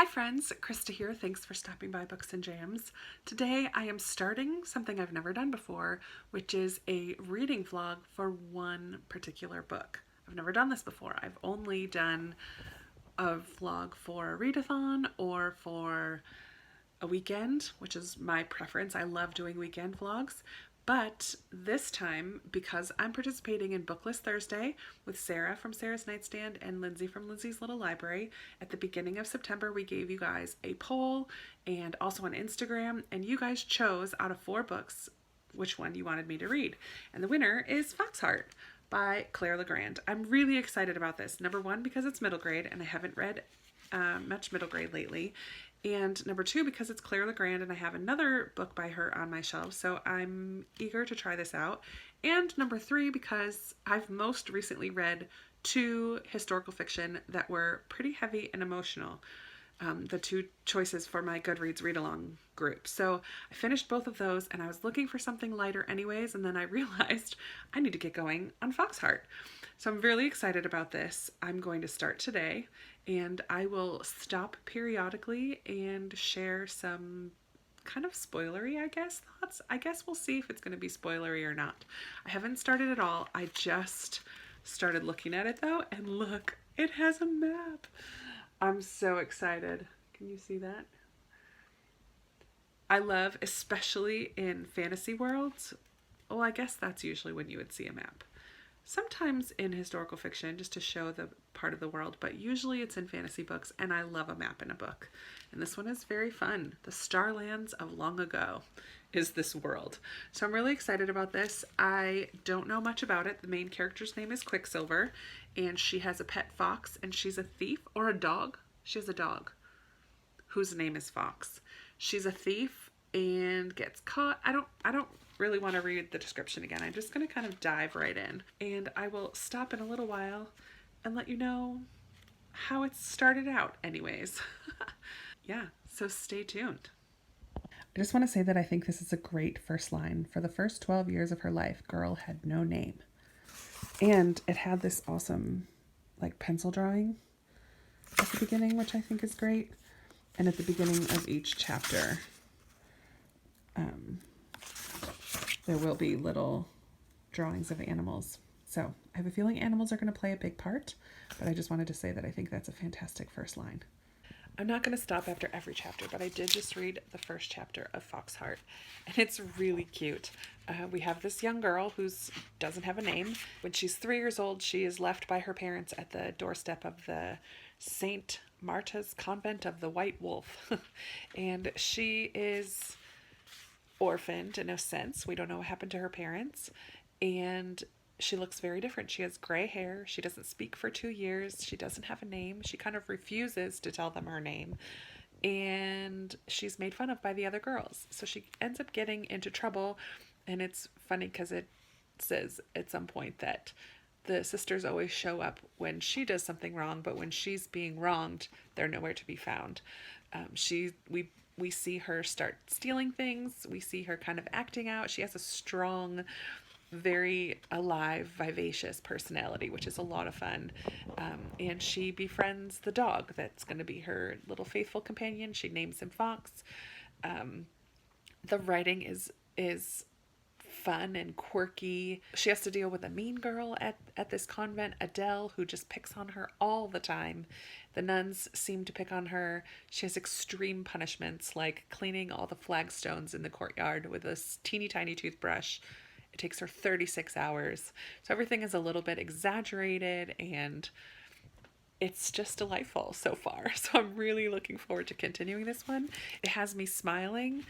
Hi friends, Krista here. Thanks for stopping by Books and Jams. Today I am starting something I've never done before, which is a reading vlog for one particular book. I've never done this before. I've only done a vlog for a readathon or for a weekend, which is my preference. I love doing weekend vlogs. But this time, because I'm participating in BOOKLIST Thursday with Sarah from Sarah's Nightstand and Lindsay from Lindsay's Little Library, at the beginning of September, we gave you guys a poll and also on Instagram, and you guys chose out of 4 books which one you wanted me to read. And the winner is Foxheart by Claire Legrand. I'm really excited about this. Number one, because it's middle grade, and I haven't read much middle grade lately. And number 2, because it's Claire Legrand and I have another book by her on my shelf, so I'm eager to try this out. And number 3, because I've most recently read 2 historical fiction that were pretty heavy and emotional. The 2 choices for my Goodreads read-along group. So I finished both of those and I was looking for something lighter anyways, and then I realized I need to get going on Foxheart. So I'm really excited about this. I'm going to start today and I will stop periodically and share some kind of spoilery, I guess, thoughts. I guess we'll see if it's going to be spoilery or not. I haven't started at all. I just started looking at it though, and look, it has a map. I'm so excited. Can you see that? I love, especially in fantasy worlds, well, I guess that's usually when you would see a map. Sometimes in historical fiction, just to show the part of the world, but usually it's in fantasy books, and I love a map in a book. And this one is very fun. The Starlands of Long Ago is this world. So I'm really excited about this. I don't know much about it. The main character's name is Quicksilver, and she has a pet fox, and she's a thief, or a dog. She has a dog whose name is Fox. She's a thief and gets caught. I don't really want to read the description again. I'm just going to kind of dive right in, and I will stop in a little while and let you know how it started out anyways. Yeah, so stay tuned. I just want to say that I think this is a great first line. For the first 12 years of her life, girl had no name. And it had this awesome like pencil drawing at the beginning, which I think is great. And at the beginning of each chapter, there will be little drawings of animals. So I have a feeling animals are going to play a big part, but I just wanted to say that I think that's a fantastic first line. I'm not going to stop after every chapter, but I did just read the first chapter of Foxheart, and it's really cute. We have this young girl who doesn't have a name. When she's 3 years old, she is left by her parents at the doorstep of the St. Marta's Convent of the White Wolf, and she is orphaned in a sense. We don't know what happened to her parents, and she looks very different. She has gray hair. She doesn't speak for 2 years. She doesn't have a name. She kind of refuses to tell them her name. And she's made fun of by the other girls. So she ends up getting into trouble. And it's funny because it says at some point that the sisters always show up when she does something wrong, but when she's being wronged, they're nowhere to be found. We see her start stealing things. We see her kind of acting out. She has a strong, very alive, vivacious personality, which is a lot of fun. And she befriends the dog that's going to be her little faithful companion. She names him Fox. The writing is fun and quirky. She has to deal with a mean girl at this convent, Adele, who just picks on her all the time. The nuns seem to pick on her. She has extreme punishments, like cleaning all the flagstones in the courtyard with a teeny tiny toothbrush. It takes her 36 hours. So everything is a little bit exaggerated, and it's just delightful so far. So I'm really looking forward to continuing this one. It has me smiling.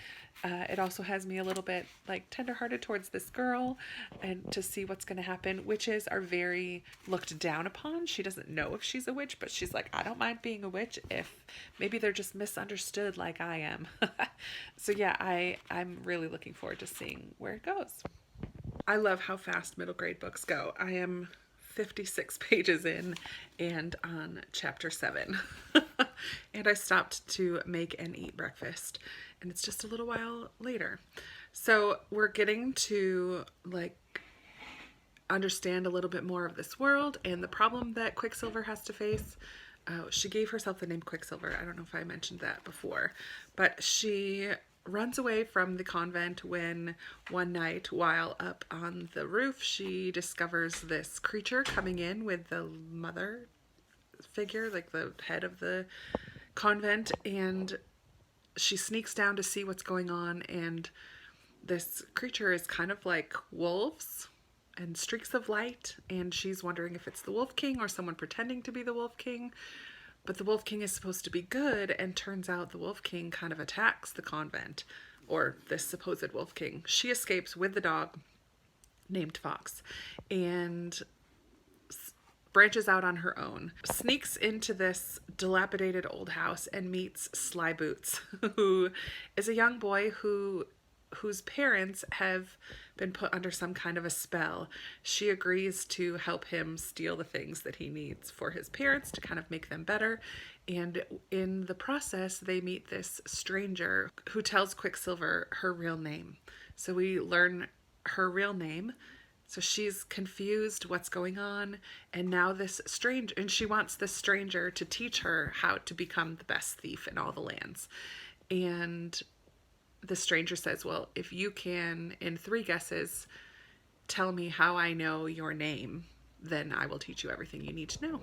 It also has me a little bit like tenderhearted towards this girl, and to see what's going to happen. Witches are very looked down upon. She doesn't know if she's a witch, but she's like, I don't mind being a witch if maybe they're just misunderstood like I am. So yeah, I'm really looking forward to seeing where it goes. I love how fast middle grade books go. I am 56 pages in and on chapter 7. And I stopped to make and eat breakfast, and it's just a little while later. So we're getting to like understand a little bit more of this world and the problem that Quicksilver has to face. she gave herself the name Quicksilver. I don't know if I mentioned that before, but she runs away from the convent when one night while up on the roof she discovers this creature coming in with the mother figure, like the head of the convent, and she sneaks down to see what's going on, and this creature is kind of like wolves and streaks of light, and she's wondering if it's the Wolf King or someone pretending to be the Wolf King. But the Wolf King is supposed to be good, and turns out the Wolf King kind of attacks the convent, or this supposed Wolf King. She escapes with the dog named Fox and branches out on her own, sneaks into this dilapidated old house and meets Sly Boots, who is a young boy whose parents have been put under some kind of a spell. She agrees to help him steal the things that he needs for his parents to kind of make them better. And in the process, they meet this stranger who tells Quicksilver her real name. So we learn her real name. So she's confused what's going on. And now and she wants this stranger to teach her how to become the best thief in all the lands. And the stranger says, well, if you can, in 3 guesses, tell me how I know your name, then I will teach you everything you need to know.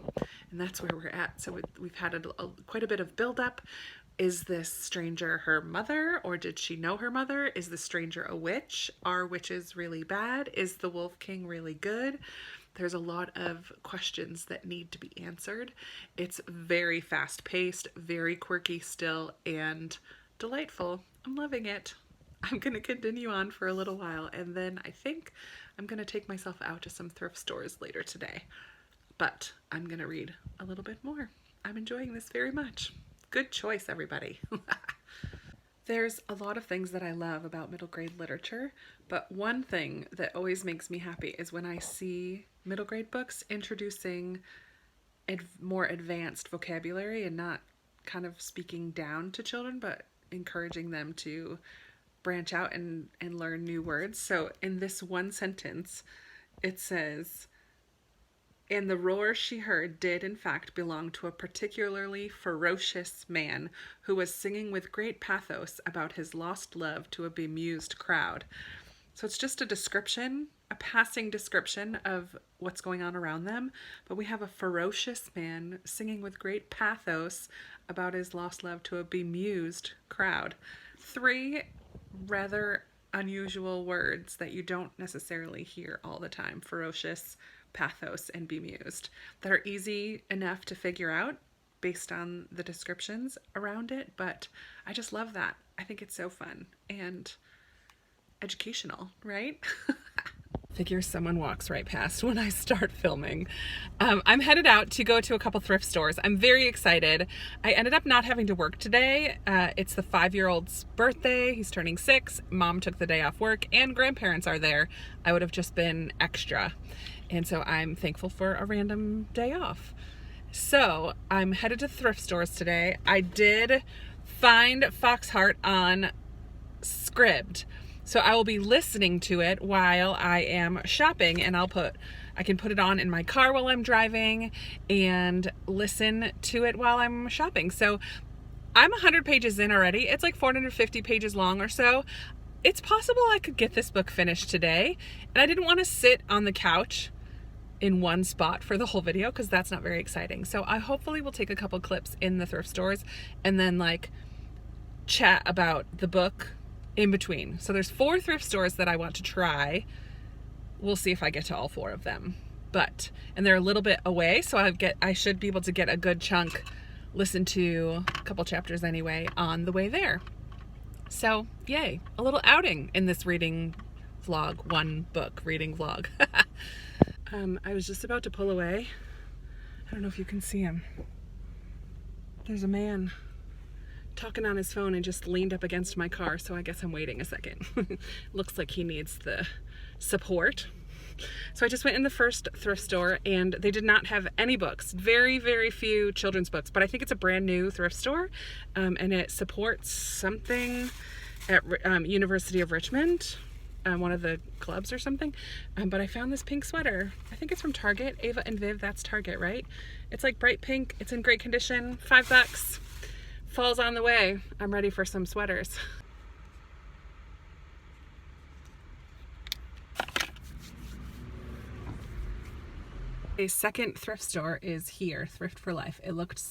And that's where we're at. So we've had quite a bit of buildup. Is this stranger her mother, or did she know her mother? Is the stranger a witch? Are witches really bad? Is the Wolf King really good? There's a lot of questions that need to be answered. It's very fast-paced, very quirky still, and delightful. I'm loving it. I'm going to continue on for a little while, and then I think I'm going to take myself out to some thrift stores later today. But I'm going to read a little bit more. I'm enjoying this very much. Good choice, everybody. There's a lot of things that I love about middle grade literature, but one thing that always makes me happy is when I see middle grade books introducing more advanced vocabulary and not kind of speaking down to children, but encouraging them to branch out and learn new words. So in this one sentence, it says, and the roar she heard did in fact belong to a particularly ferocious man who was singing with great pathos about his lost love to a bemused crowd. So it's just a description, a passing description of what's going on around them, but we have a ferocious man singing with great pathos about his lost love to a bemused crowd. 3 rather unusual words that you don't necessarily hear all the time: ferocious, pathos, and bemused, that are easy enough to figure out based on the descriptions around it, but I just love that. I think it's so fun and educational, right? Figure someone walks right past when I start filming. I'm headed out to go to a couple thrift stores. I'm very excited. I ended up not having to work today. It's the 5-year-old's birthday. He's turning 6. Mom took the day off work and grandparents are there. I would have just been extra. And so I'm thankful for a random day off. So I'm headed to thrift stores today. I did find Foxheart on Scribd. So I will be listening to it while I am shopping, and I can put it on in my car while I'm driving and listen to it while I'm shopping. So I'm 100 pages in already. It's like 450 pages long or so. It's possible I could get this book finished today, and I didn't want to sit on the couch in one spot for the whole video because that's not very exciting. So I hopefully will take a couple clips in the thrift stores and then like chat about the book in between. So there's 4 thrift stores that I want to try. We'll see if I get to all 4 of them. And they're a little bit away, so I should be able to get a good chunk, listen to a couple chapters anyway on the way there. So yay, a little outing in this reading vlog, one book reading vlog. I was just about to pull away. I don't know if you can see him. There's a man talking on his phone and just leaned up against my car, so I guess I'm waiting a second. Looks like he needs the support. So I just went in the first thrift store and they did not have any books. Very, very few children's books, but I think it's a brand new thrift store and it supports something at University of Richmond. one of the clubs or something. But I found this pink sweater. I think it's from Target. Ava and Viv, that's Target, right? It's like bright pink. It's in great condition. $5. Fall's on the way. I'm ready for some sweaters. A second thrift store is here, Thrift for Life. It looked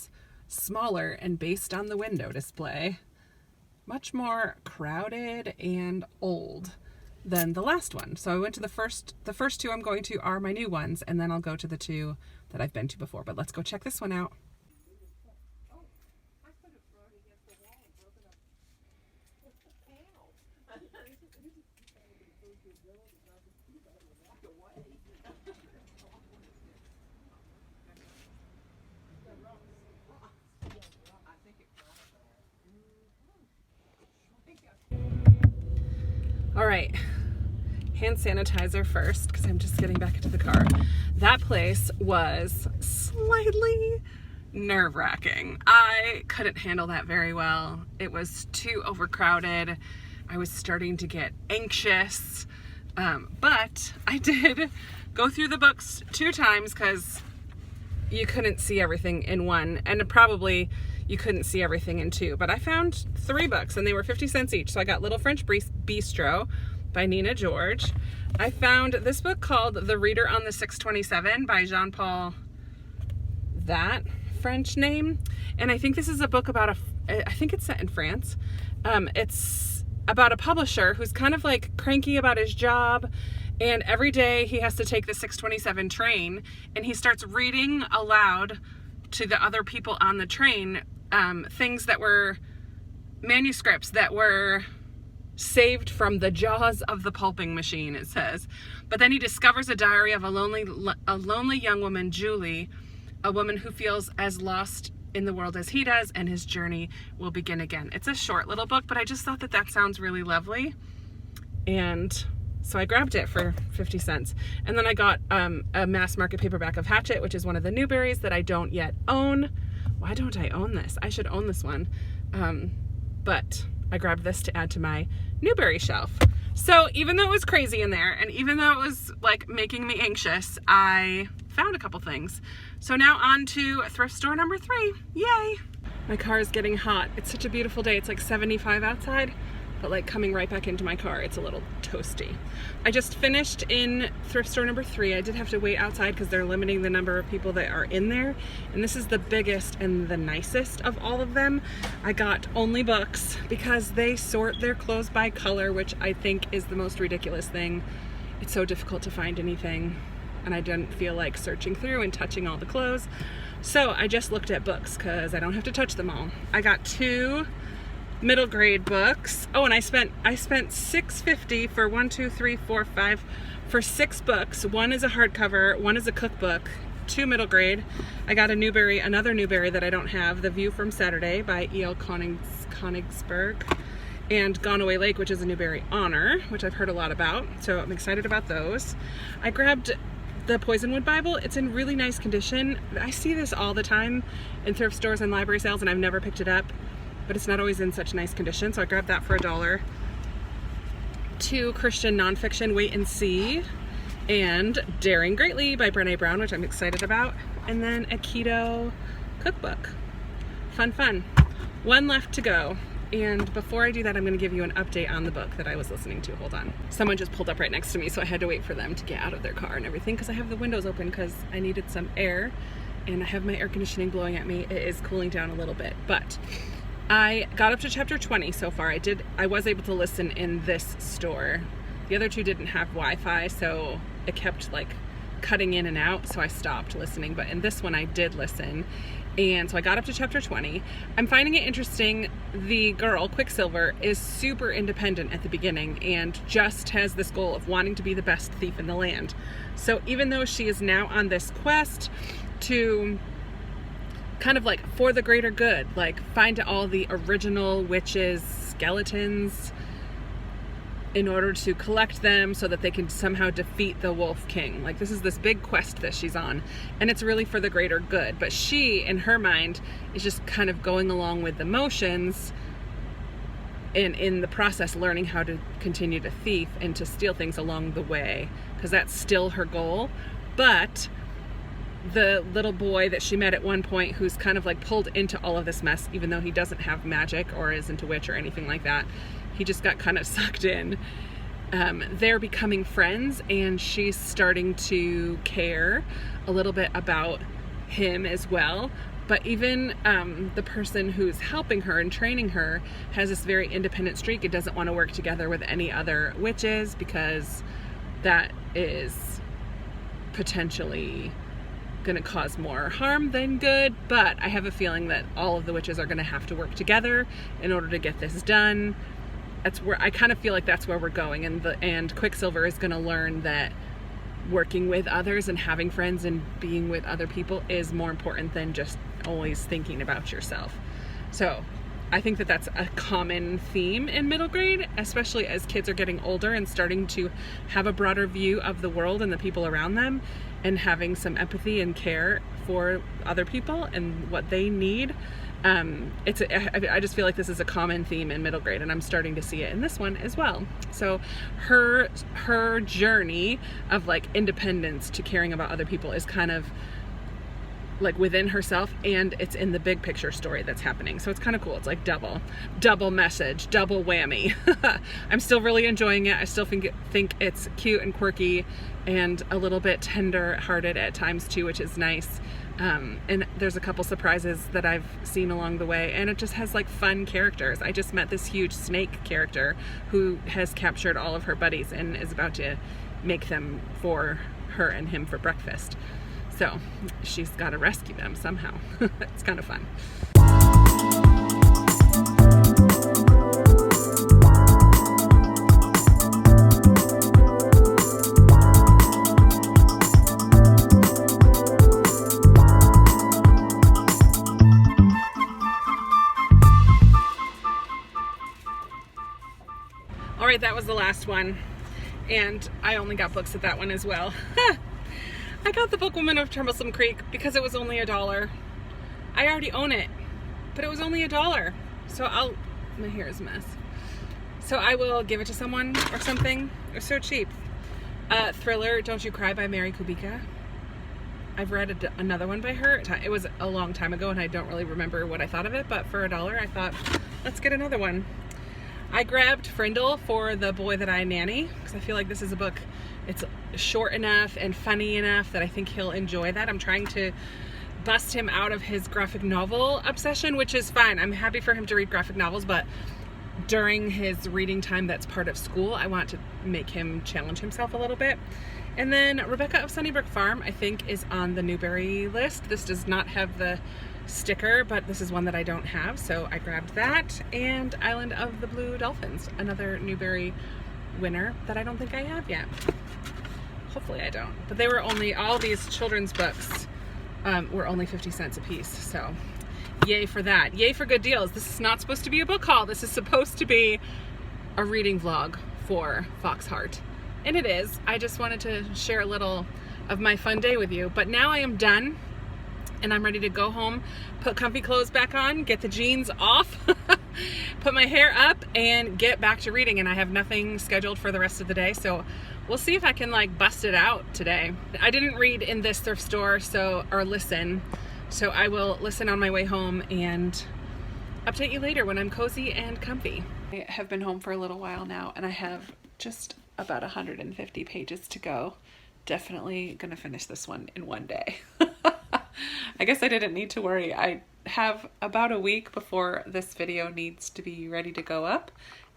smaller, and based on the window display, much more crowded and old than the last one. So I went to the first two I'm going to are my new ones, and then I'll go to the two that I've been to before. But let's go check this one out. All right, hand sanitizer first, because I'm just getting back into the car. That place was slightly nerve-wracking. I couldn't handle that very well. It was too overcrowded. I was starting to get anxious, but I did go through the books 2 times because you couldn't see everything in one, and probably you couldn't see everything in 2, but I found 3 books and they were 50 cents each. So I got Little French Bistro by Nina George. I found this book called The Reader on the 627 by Jean-Paul, that French name. And I think this is a book about I think it's set in France. It's about a publisher who's kind of like cranky about his job, and every day he has to take the 627 train, and he starts reading aloud to the other people on the train things that were manuscripts that were saved from the jaws of the pulping machine, it says. But then he discovers a diary of a lonely young woman, Julie, a woman who feels as lost in the world as he does, and his journey will begin again. It's a short little book, but I just thought that sounds really lovely, and so I grabbed it for 50 cents. And then I got a mass market paperback of Hatchet, which is one of the Newberries that I don't yet own. Why don't I own this? I should own this one. But I grabbed this to add to my Newbery shelf. So even though it was crazy in there, and even though it was like making me anxious, I found a couple things. So now on to thrift store number 3. Yay! My car is getting hot. It's such a beautiful day. It's like 75 outside, but like coming right back into my car, it's a little toasty. I just finished in thrift store number 3. I did have to wait outside because they're limiting the number of people that are in there. And this is the biggest and the nicest of all of them. I got only books because they sort their clothes by color, which I think is the most ridiculous thing. It's so difficult to find anything, and I didn't feel like searching through and touching all the clothes. So I just looked at books because I don't have to touch them all. I got 2 middle grade books. Oh, and I spent $6.50 for 1, 2, 3, 4, 5 for 6 books. One is a hardcover, one is a cookbook, 2 middle grade. I got a Newbery, another Newbery that I don't have, The View from Saturday by E.L. Konigsberg, and Gone Away Lake, which is a Newbery Honor, which I've heard a lot about, so I'm excited about those. I grabbed the Poisonwood Bible. It's in really nice condition. I see this all the time in thrift stores and library sales, and I've never picked it up, but it's not always in such nice condition, so I grabbed that for $1. 2 Christian nonfiction, Wait and See, and Daring Greatly by Brené Brown, which I'm excited about, and then a keto cookbook. Fun. 1 left to go. And before I do that, I'm going to give you an update on the book that I was listening to. Hold on. Someone just pulled up right next to me, so I had to wait for them to get out of their car and everything, because I have the windows open because I needed some air, and I have my air conditioning blowing at me. It is cooling down a little bit, but I got up to chapter 20 so far. I was able to listen in this store. The other 2 didn't have Wi-Fi, so it kept like cutting in and out, so I stopped listening. But in this one I did listen, and so I got up to chapter 20. I'm finding it interesting. The girl, Quicksilver, is super independent at the beginning and just has this goal of wanting to be the best thief in the land. So even though she is now on this quest to kind of like for the greater good, like find all the original witches' skeletons in order to collect them so that they can somehow defeat the Wolf King. Like, this is this big quest that she's on, and it's really for the greater good. But she, in her mind, is just kind of going along with the motions and in the process learning how to continue to thief and to steal things along the way, because that's still her goal. But the little boy that she met at one point, who's kind of like pulled into all of this mess, even though he doesn't have magic or isn't a witch or anything like that, he just got kind of sucked in. They're becoming friends, and she's starting to care a little bit about him as well. But even the person who's helping her and training her has this very independent streak. It doesn't want to work together with any other witches, because that is potentially going to cause more harm than good. But I have a feeling that all of the witches are going to have to work together in order to get this done. That's where I kind of feel like that's where we're going, and Quicksilver is going to learn that working with others and having friends and being with other people is more important than just always thinking about yourself. So I think that that's a common theme in middle grade, especially as kids are getting older and starting to have a broader view of the world and the people around them, and having some empathy and care for other people and what they need. I just feel like this is a common theme in middle grade, and I'm starting to see it in this one as well. So her journey of like independence to caring about other people is kind of like within herself, and it's in the big picture story that's happening. So it's kind of cool. It's like double message, double whammy. I'm still really enjoying it. I still think it's cute and quirky and a little bit tender hearted at times too, which is nice. And there's a couple surprises that I've seen along the way, and it just has like fun characters. I just met this huge snake character who has captured all of her buddies and is about to make them for her and him for breakfast. So she's got to rescue them somehow. It's kind of fun. All right, that was the last one, and I only got books at that one as well. I got the Book Woman of Troublesome Creek because it was only $1. I already own it, but it was only $1. So my hair is a mess. So I will give it to someone or something. It was so cheap. Thriller, Don't You Cry by Mary Kubica. I've read another one by her. It was a long time ago, and I don't really remember what I thought of it, but for $1, I thought, let's get another one. I grabbed Frindle for The Boy That I Nanny, because I feel like this is a book, it's short enough and funny enough that I think he'll enjoy that. I'm trying to bust him out of his graphic novel obsession, which is fine. I'm happy for him to read graphic novels, but during his reading time that's part of school, I want to make him challenge himself a little bit. And then Rebecca of Sunnybrook Farm, I think, is on the Newbery list. This does not have the sticker, but this is one that I don't have, so I grabbed that. And Island of the Blue Dolphins, another Newbery winner that I don't think I have yet. Hopefully I don't. But they were only, all these children's books were only 50 cents a piece, so yay for that. Yay for good deals. This is not supposed to be a book haul. This is supposed to be a reading vlog for Foxheart. And it is. I just wanted to share a little of my fun day with you. But now I am done, and I'm ready to go home, put comfy clothes back on, get the jeans off, put my hair up, and get back to reading. And I have nothing scheduled for the rest of the day, so we'll see if I can like bust it out today. I didn't read in this thrift store, or listen, so I will listen on my way home and update you later when I'm cozy and comfy. I have been home for a little while now, and I have just about 150 pages to go. Definitely gonna finish this one in one day. I guess I didn't need to worry. I have about a week before this video needs to be ready to go up,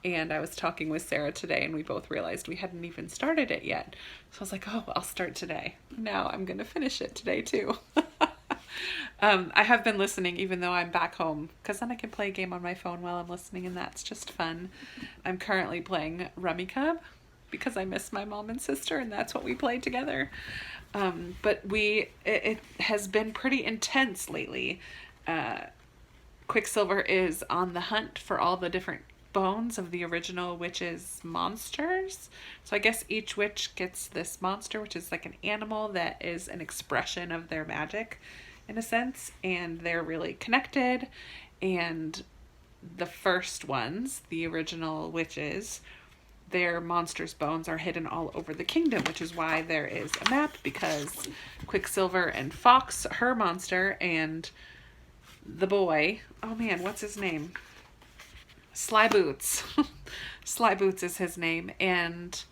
and I was talking with Sarah today, and we both realized we hadn't even started it yet. So I was like, oh, I'll start today. Now I'm gonna finish it today too. I have been listening even though I'm back home, because then I can play a game on my phone while I'm listening, and that's just fun. I'm currently playing Rummy Cub because I miss my mom and sister, and that's what we play together. But it has been pretty intense lately. Quicksilver is on the hunt for all the different bones of the original witch's monsters. So I guess each witch gets this monster, which is like an animal that is an expression of their magic in a sense, and they're really connected, and the first ones, the original witches, their monsters' bones are hidden all over the kingdom, which is why there is a map, because Quicksilver and Fox, her monster, and the boy, oh man, what's his name? Sly Boots. Sly Boots is his name, and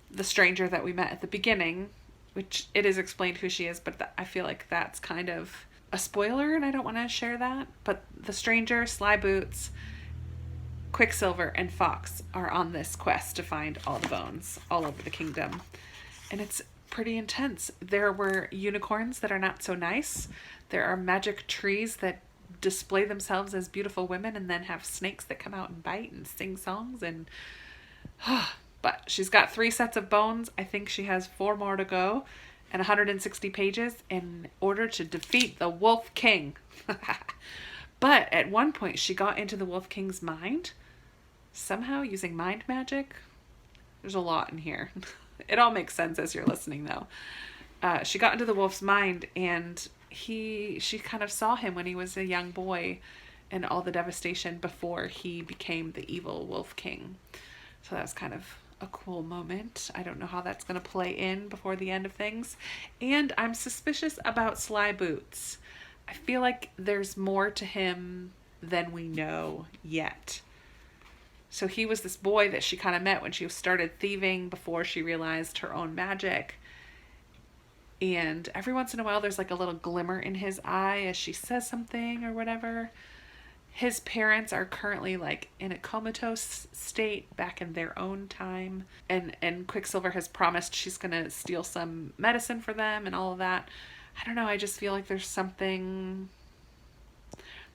the stranger that we met at the beginning, which it is explained who she is, but I feel like that's kind of a spoiler and I don't want to share that. But the stranger, Sly Boots, Quicksilver, and Fox are on this quest to find all the bones all over the kingdom. And it's pretty intense. There were unicorns that are not so nice. There are magic trees that display themselves as beautiful women and then have snakes that come out and bite and sing songs. And but she's got 3 sets of bones. I think she has 4 more to go and 160 pages in order to defeat the Wolf King. But at one point she got into the Wolf King's mind, somehow using mind magic. There's a lot in here. It all makes sense as you're listening though. She got into the wolf's mind, and she kind of saw him when he was a young boy and all the devastation before he became the evil Wolf King. So that was kind of a cool moment. I don't know how that's going to play in before the end of things. And I'm suspicious about Sly Boots. I feel like there's more to him than we know yet. So he was this boy that she kind of met when she started thieving before she realized her own magic. And every once in a while there's like a little glimmer in his eye as she says something or whatever. His parents are currently like in a comatose state back in their own time. And Quicksilver has promised she's going to steal some medicine for them and all of that. I don't know. I just feel like there's something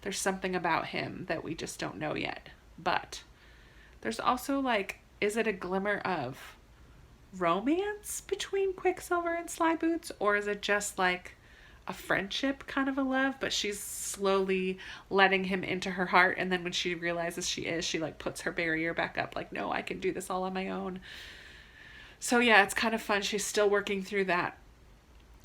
about him that we just don't know yet. But there's also like, is it a glimmer of romance between Quicksilver and Sly Boots? Or is it just like a friendship kind of a love, but she's slowly letting him into her heart, and then when she realizes she like puts her barrier back up, like, no, I can do this all on my own. So yeah, it's kind of fun. She's still working through that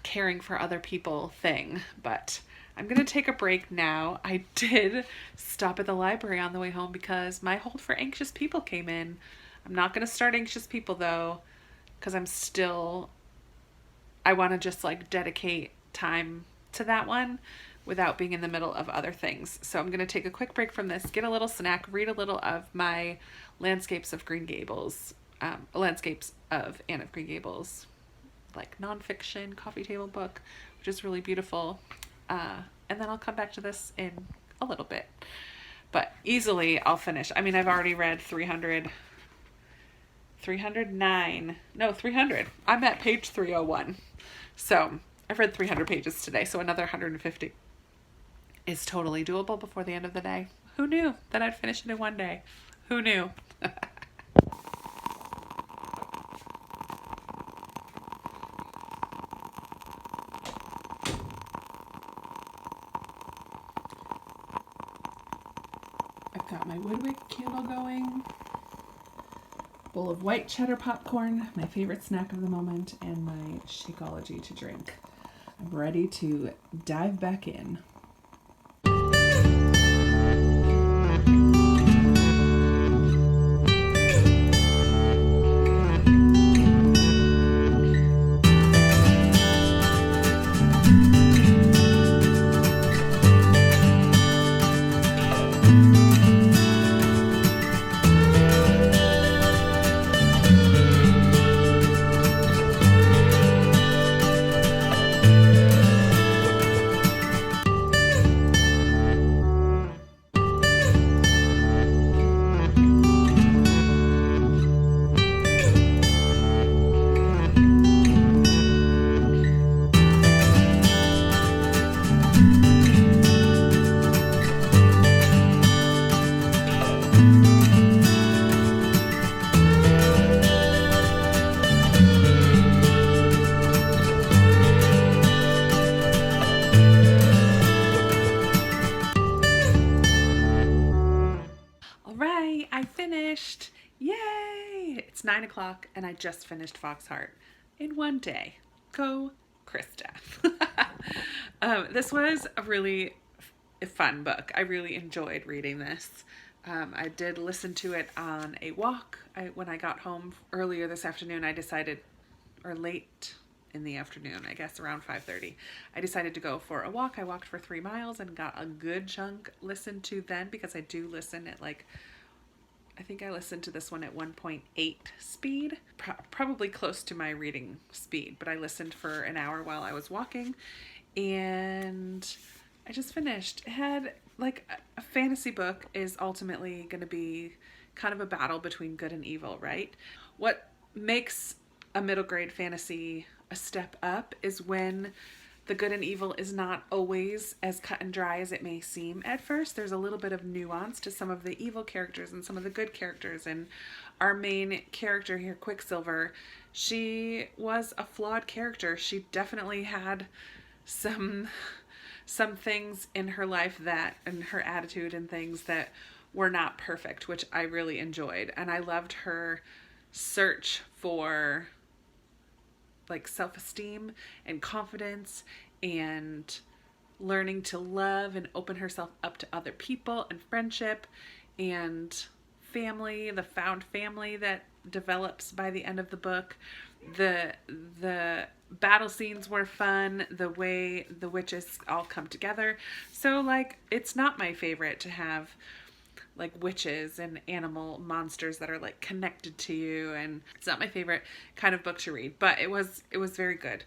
caring for other people thing, but I'm gonna take a break now. I did stop at the library on the way home because my hold for Anxious People came in. I'm not gonna start Anxious People though, because I want to just like dedicate time to that one without being in the middle of other things. So I'm going to take a quick break from this, get a little snack, read a little of my Landscapes of Green Gables, Landscapes of Anne of Green Gables, like nonfiction coffee table book, which is really beautiful. And then I'll come back to this in a little bit, but easily I'll finish. I mean, I've already read 300. I'm at page 301. So I've read 300 pages today, so another 150 is totally doable before the end of the day. Who knew that I'd finish it in one day? Who knew? I've got my Woodwick candle going, bowl of white cheddar popcorn, my favorite snack of the moment, and my Shakeology to drink. I'm ready to dive back in. It's 9 o'clock and I just finished Foxheart in one day. Go, Krista. This was a really a fun book. I really enjoyed reading this. I did listen to it on a walk. When I got home earlier this afternoon, I decided, or late in the afternoon, I guess around 5:30, I decided to go for a walk. I walked for 3 miles and got a good chunk listened to then, because I do listen at like, I think I listened to this one at 1.8 speed, probably close to my reading speed, but I listened for an hour while I was walking, and I just finished. It had, like, a fantasy book is ultimately going to be kind of a battle between good and evil, right? What makes a middle grade fantasy a step up is when the good and evil is not always as cut and dry as it may seem at first. There's a little bit of nuance to some of the evil characters and some of the good characters. And our main character here, Quicksilver, she was a flawed character. She definitely had some things in her life that, and her attitude and things that were not perfect, which I really enjoyed. And I loved her search for like self-esteem and confidence and learning to love and open herself up to other people and friendship and family, the found family that develops by the end of the book. The battle scenes were fun, the way the witches all come together. So, like, it's not my favorite to have like witches and animal monsters that are like connected to you, and it's not my favorite kind of book to read, but it was very good.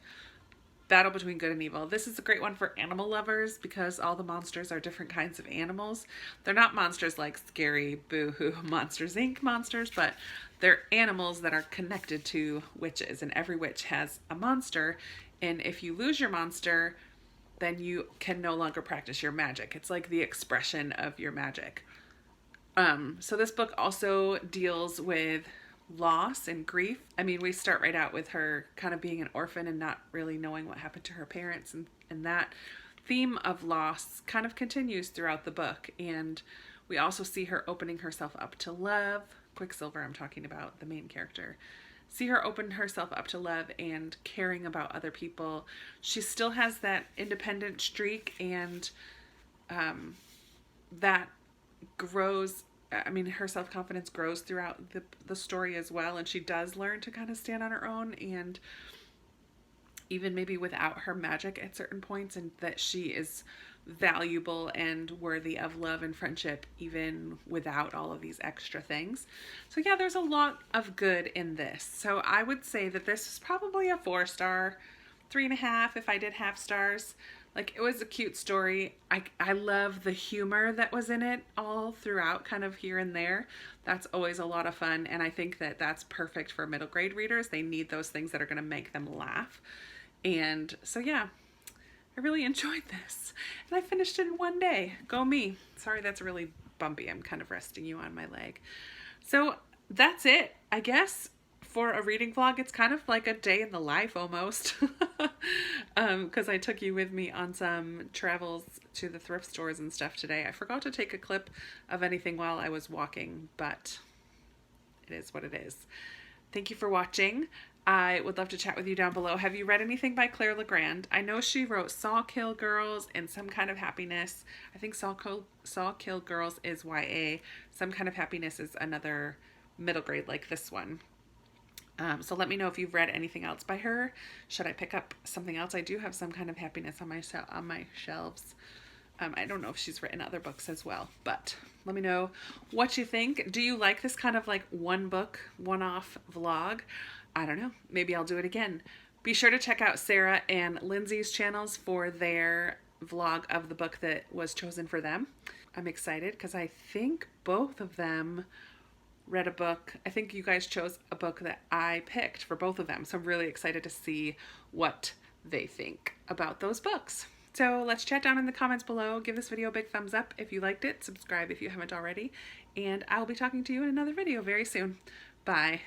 Battle between good and evil. This is a great one for animal lovers because all the monsters are different kinds of animals. They're not monsters like scary Boo-hoo Monsters Inc. monsters, but they're animals that are connected to witches, and every witch has a monster, and if you lose your monster, then you can no longer practice your magic. It's like the expression of your magic. So this book also deals with loss and grief. I mean, we start right out with her kind of being an orphan and not really knowing what happened to her parents, and that theme of loss kind of continues throughout the book. And we also see her opening herself up to love. Quicksilver, I'm talking about, the main character. See her open herself up to love and caring about other people. She still has that independent streak, and that grows. I mean, her self-confidence grows throughout the story as well, and she does learn to kind of stand on her own, and even maybe without her magic at certain points, and that she is valuable and worthy of love and friendship even without all of these extra things. So yeah, there's a lot of good in this. So I would say that this is probably a 4-star, 3.5 if I did have stars. Like, it was a cute story. I love the humor that was in it all throughout, kind of here and there. That's always a lot of fun, and I think that that's perfect for middle grade readers. They need those things that are going to make them laugh. And so yeah, I really enjoyed this. And I finished it in one day. Go me. Sorry, that's really bumpy. I'm kind of resting you on my leg. So that's it, I guess. For a reading vlog, it's kind of like a day in the life almost, because I took you with me on some travels to the thrift stores and stuff today. I forgot to take a clip of anything while I was walking, but it is what it is. Thank you for watching. I would love to chat with you down below. Have you read anything by Claire Legrand? I know she wrote Saw Kill Girls and Some Kind of Happiness. I think Saw Kill Girls is YA. Some Kind of Happiness is another middle grade like this one. So let me know if you've read anything else by her. Should I pick up something else? I do have Some Kind of Happiness on my shelves. I don't know if she's written other books as well, but let me know what you think. Do you like this kind of like one book, one-off vlog? I don't know. Maybe I'll do it again. Be sure to check out Sarah and Lindsay's channels for their vlog of the book that was chosen for them. I'm excited because I think both of them read a book. I think you guys chose a book that I picked for both of them. So I'm really excited to see what they think about those books. So let's chat down in the comments below. Give this video a big thumbs up if you liked it. Subscribe if you haven't already. And I'll be talking to you in another video very soon. Bye.